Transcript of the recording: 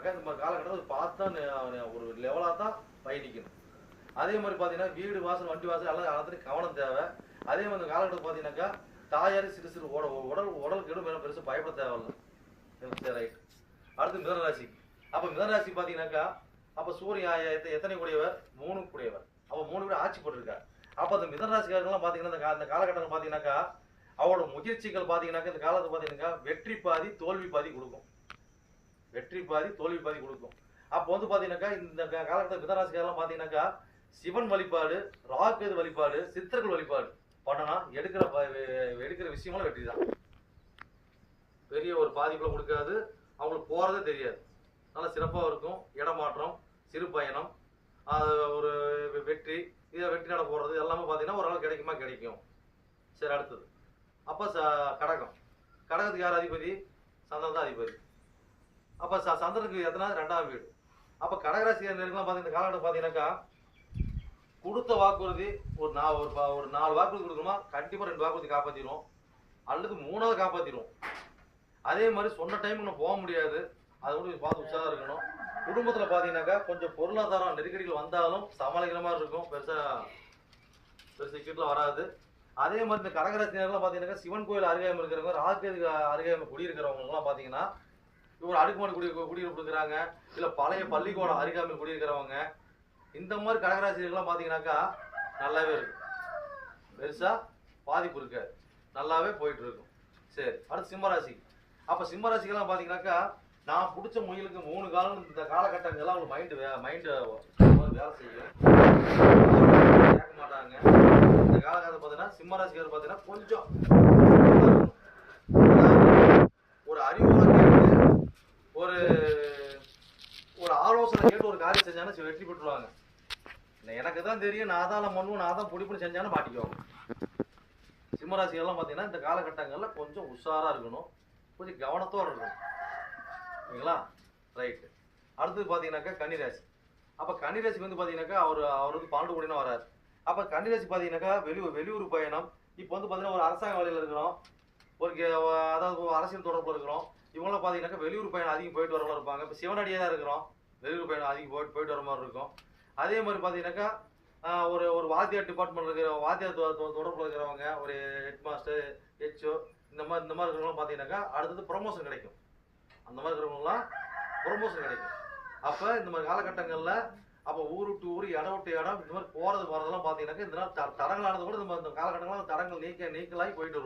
பார்த்தீங்கன்னாக்கா இந்த மாதிரி காலகட்டத்தில் பார்த்தா ஒரு லெவலாக தான் பயணிக்கணும். அதே மாதிரி பார்த்தீங்கன்னா வீடு வாசல் வண்டி வாசல் எல்லாம் எல்லாத்துலையும் கவனம் தேவை. அதே மாதிரி இந்த காலகட்டத்தில் பார்த்தீங்கன்னாக்கா தாயார் சிறு சிறு உடலுக்கு எதுவும் மேலே பெருசாக பயப்பட தேவையில்லை. சரி, ரைட். அடுத்து மிதனராசி. அப்போ மிதனராசி பார்த்தீங்கன்னாக்கா அப்போ சூரியன் எத்தனை கூடியவர்? 3 கூடியவர். அப்போ 3 பேர் ஆட்சி போட்டிருக்கார். அப்போ அந்த மிதனராசிக்காரங்களாம் பார்த்தீங்கன்னா இந்த காலகட்டத்தில் பார்த்தீங்கன்னாக்கா அவரோட முயற்சிகள் பார்த்தீங்கன்னாக்கா இந்த காலத்தை பார்த்தீங்கன்னாக்கா வெற்றி பாதி தோல்வி பாதி கொடுக்கும். வெற்றி பாதி தோல்வி பாதி கொடுக்கும். அப்போ வந்து பார்த்தீங்கன்னாக்கா இந்த காலகட்டத்தில் மிதனராசிக்காரெல்லாம் பார்த்தீங்கன்னாக்கா சிவன் வழிபாடு, ராகு வழிபாடு, சித்தர்கள் வழிபாடு பண்ணனா எடுக்கிற விஷயமெல்லாம் வெற்றி தான். பெரிய ஒரு பாதிப்புல கொடுக்காது, அவங்களுக்கு போறதே தெரியாது, நல்லா சிறப்பாக இருக்கும். இடமாற்றம், சிறு பயணம், ஒரு வெற்றி, இதை வெற்றி நட போடுறது எல்லாமே பார்த்தீங்கன்னா ஒரு நாள் கிடைக்குமா? கிடைக்கும். சரி, அடுத்தது அப்போ கடகம். கடகத்துக்கு யார் அதிபதி? சந்திரன் தான் அதிபதி. அப்போ சந்திரனுக்கு எத்தனை? 2ஆம் வீடு. அப்போ கடகராசிக்காரர்களுக்குலாம் பார்த்தீங்கன்னா காலகட்டம் பார்த்தீங்கன்னாக்கா கொடுத்த வாக்குறுதி ஒரு 4 வாக்குறுதி கொடுக்கணுமா, கண்டிப்பாக 2 வாக்குறுதி காப்பாற்றிடுவோம், அல்லது 3ஆவது காப்பாற்றிடுவோம். அதே மாதிரி சொன்ன டைமுக்கு நம்ம போக முடியாது, அதை கூட பார்த்து உற்சாகம் இருக்கணும். குடும்பத்தில் பார்த்தீங்கன்னாக்கா கொஞ்சம் பொருளாதாரம் நெருக்கடிகள் வந்தாலும் சமாளிக்கிற மாதிரி இருக்கும், பெருசு இக்கெல்லாம் வராது. அதே மாதிரி இந்த கடகராசினர்லாம் பார்த்தீங்கன்னாக்கா சிவன் கோயில் அருகாமல் இருக்கிறவங்க, ராகு அருகாமல் குடியிருக்கிறவங்கலாம் பார்த்தீங்கன்னா இவர் அடுக்குமாடி குடியிருப்பு இருக்கிறாங்க, இல்லை பழைய பள்ளிக்கூடம் அருகாமல் குடியிருக்கிறவங்க, இந்த மாதிரி கடகராசிகள்லாம் பார்த்தீங்கன்னாக்கா நல்லாவே இருக்கும், பெருசாக பாதிப்பு இருக்காது, நல்லாவே போயிட்டு இருக்கும். சரி, அடுத்து சிம்மராசி. அப்போ சிம்மராசிக்கெல்லாம் பார்த்தீங்கன்னாக்கா நான் பிடிச்ச முயலுக்கு 3 காலம் இந்த காலகட்டங்கள்லாம் அவங்க மைண்டு வேலை செய்யும், கேட்க மாட்டாங்க. இந்த காலகட்டத்தில் பார்த்தீங்கன்னா சிம்மராசிக்காரர் பார்த்தீங்கன்னா கொஞ்சம் ஒரு அறிவுரை கேட்டு ஒரு ஆலோசனை கேட்டு ஒரு காரியம் செஞ்சாலும் வெற்றி பெற்றுருவாங்க. எனக்கு தான் தெரியும், நான் தான் பண்ணுவோம், நான் தான் பிடிப்புன்னு செஞ்சாலும் மாட்டிக்குவாங்க. சிம்மராசிகள்லாம் பார்த்தீங்கன்னா இந்த காலகட்டங்களில் கொஞ்சம் உஷாராக இருக்கணும், கொஞ்சம் கவனத்தோடு இருக்கணும். ஓகேங்களா? ரைட்டு. அடுத்தது பார்த்தீங்கன்னாக்கா கன்னிராசி. அப்போ கன்னிராசிக்கு வந்து பார்த்தீங்கன்னாக்கா அவர் வந்து 12 கோடினா வராது. அப்போ கன்னிராசி பார்த்தீங்கன்னாக்கா வெளியூர் பயணம். இப்போ வந்து பார்த்தீங்கன்னா ஒரு அரசாங்க வேலையில் இருக்கிறோம், அதாவது அரசியல் தொடர்பில் இருக்கிறோம், இவங்களாம் பார்த்தீங்கன்னாக்கா வெளியூர் பயணம் அதிகம் போயிட்டு வரவங்களா இருப்பாங்க. இப்போ சிவனடியாக தான் இருக்கிறோம், வெளியூர் பயணம் அதிகம் போயிட்டு வர மாதிரி இருக்கும். அதே மாதிரி பார்த்தீங்கன்னாக்கா ஒரு வாத்தியார் டிபார்ட்மெண்ட் இருக்கிற வாத்தியார் தொடர்பில் இருக்கிறவங்க, ஒரு ஹெட் மாஸ்டர், ஹெச்ஓ, இந்த மாதிரி இருக்கிறவங்களாம் பார்த்தீங்கன்னாக்கா அடுத்தது ப்ரொமோஷன் கிடைக்கும். அந்த மாதிரி இருக்கிறவங்களாம் ப்ரொமோஷன் கிடைக்கும். அப்போ இந்த மாதிரி காலகட்டங்களில் அப்போ ஊர் விட்டு ஊர், இடம் விட்டு இடம், இந்த மாதிரி போகிறது வரதெல்லாம் பார்த்தீங்கன்னாக்கா இந்த நாள் தடங்களானது கூட இந்த காலகட்டங்கள்லாம் தடங்கள் நீக்கலாகி போயிட்டு வருவோம்.